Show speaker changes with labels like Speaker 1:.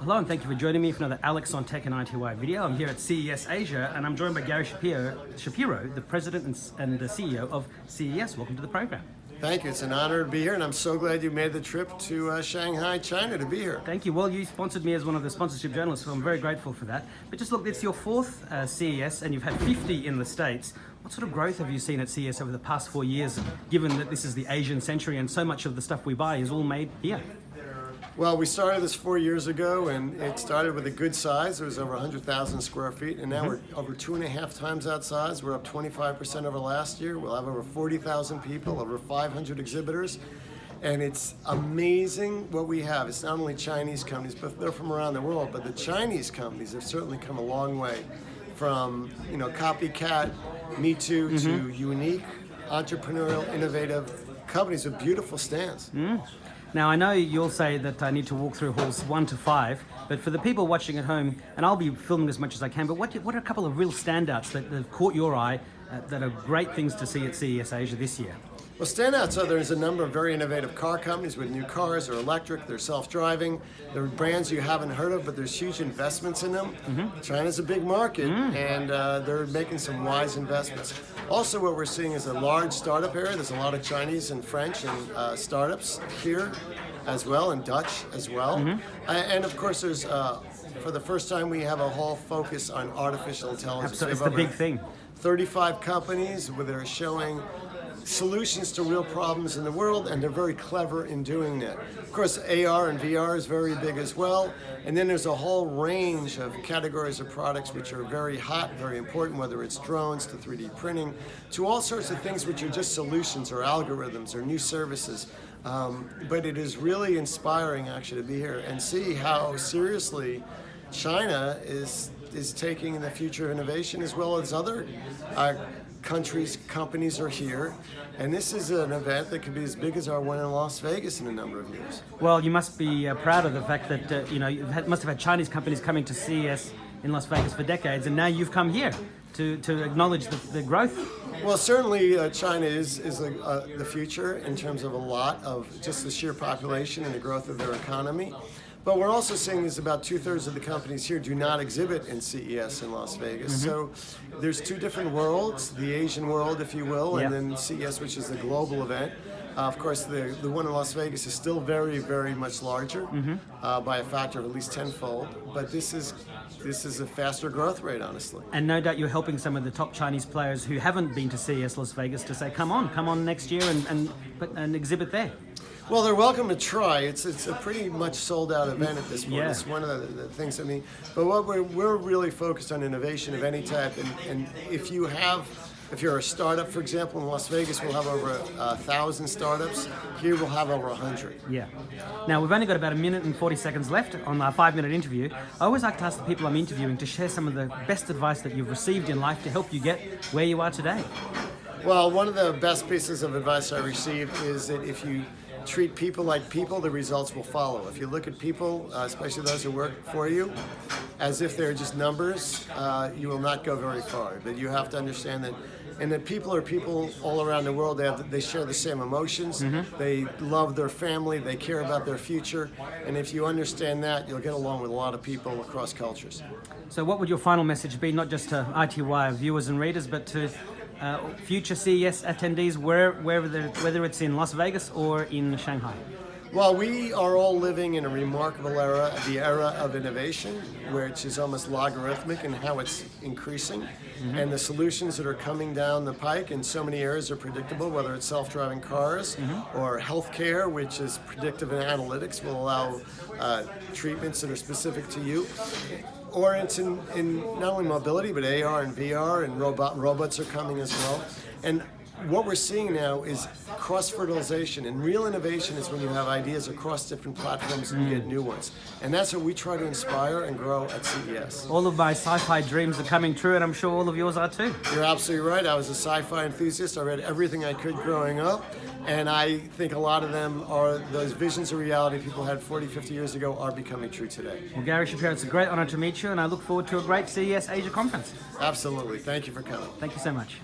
Speaker 1: Hello and thank you for joining me for another Alex on Tech and ITY video. I'm here at CES Asia and I'm joined by Gary Shapiro, the President and the CEO of CES. Welcome to the program.
Speaker 2: Thank you. It's an honor to be here, and I'm so glad you made the trip to Shanghai, China to be here.
Speaker 1: Thank you. Well, you sponsored me as one of the sponsorship journalists, so I'm very grateful for that. But just look, it's your fourth CES and you've had 50 in the States. What sort of growth have you seen at CES over the past 4 years, given that this is the Asian century and so much of the stuff we buy is all made here?
Speaker 2: Well, we started this 4 years ago, and it started with a good size. It was over 100,000 square feet, and now we're over 2.5 times that size. We're up 25% over last year. We'll have over 40,000 people, over 500 exhibitors, and it's amazing what we have. It's not only Chinese companies, but they're from around the world, but the Chinese companies have certainly come a long way from, copycat, Me Too, to unique, entrepreneurial, innovative companies with beautiful stands.
Speaker 1: Now, I know you'll say that I need to walk through halls 1 to 5, but for the people watching at home, and I'll be filming as much as I can, but what are a couple of real standouts that have caught your eye that are great things to see at CES Asia this year?
Speaker 2: Well, standouts are there's a number of very innovative car companies with new cars. They're electric, they're self-driving. They're brands you haven't heard of, but there's huge investments in them. China's a big market, and they're making some wise investments. Also, what we're seeing is a large startup area. There's a lot of Chinese and French and startups here as well, and Dutch as well. And of course, there's for the first time we have a whole focus on artificial intelligence.
Speaker 1: Absolutely, it's the big thing.
Speaker 2: 35 companies where they're showing solutions to real problems in the world, and they're very clever in doing that. Of course, AR and VR is very big as well, and then there's a whole range of categories of products which are very hot, very important, whether it's drones to 3D printing, to all sorts of things which are just solutions or algorithms or new services. But it is really inspiring actually to be here and see how seriously China is taking the future of innovation, as well as other countries, companies are here, and this is an event that could be as big as our one in Las Vegas in a number of years.
Speaker 1: Well, you must be proud of the fact that you must have had Chinese companies coming to CES in Las Vegas for decades, and now you've come here to acknowledge the growth.
Speaker 2: Well, certainly China is the future in terms of a lot of just the sheer population and the growth of their economy. But we're also seeing is about 2/3 of the companies here do not exhibit in CES in Las Vegas. So there's two different worlds, the Asian world, if you will, and then CES, which is a global event. Of course, the one in Las Vegas is still very, very much larger by a factor of at least tenfold. But this is a faster growth rate, honestly.
Speaker 1: And no doubt you're helping some of the top Chinese players who haven't been to CES Las Vegas to say, come on next year and exhibit there.
Speaker 2: Well, they're welcome to try. It's a pretty much sold out event at this point.
Speaker 1: Yeah.
Speaker 2: It's one of the things, but what we're really focused on innovation of any type, and if you're a startup, for example, in Las Vegas, we'll have over 1,000 startups. Here we'll have over 100.
Speaker 1: Yeah. Now, we've only got about 1 minute and 40 seconds left on our 5-minute interview. I always like to ask the people I'm interviewing to share some of the best advice that you've received in life to help you get where you are today.
Speaker 2: Well, one of the best pieces of advice I received is that if you treat people like people, the results will follow. If you look at people, especially those who work for you, as if they're just numbers, you will not go very far. But you have to understand that people are people all around the world. They share the same emotions. They love their family. They care about their future. And if you understand that, you'll get along with a lot of people across cultures.
Speaker 1: So what would your final message be, not just to ITY viewers and readers, but to future CES attendees, whether it's in Las Vegas or in Shanghai?
Speaker 2: Well, we are all living in a remarkable era, the era of innovation, which is almost logarithmic in how it's increasing. And the solutions that are coming down the pike in so many areas are predictable, whether it's self-driving cars or healthcare, which is predictive and analytics, will allow treatments that are specific to you. Or it's in not only mobility, but AR and VR, and robots are coming as well. And what we're seeing now is cross-fertilization, and real innovation is when you have ideas across different platforms and you get new ones. And that's what we try to inspire and grow at CES.
Speaker 1: All of my sci-fi dreams are coming true, and I'm sure all of yours are too.
Speaker 2: You're absolutely right. I was a sci-fi enthusiast. I read everything I could growing up, and I think a lot of them are those visions of reality people had 40, 50 years ago are becoming true today.
Speaker 1: Well, Gary Shapiro, it's a great honor to meet you, and I look forward to a great CES Asia conference.
Speaker 2: Absolutely. Thank you for coming.
Speaker 1: Thank you so much.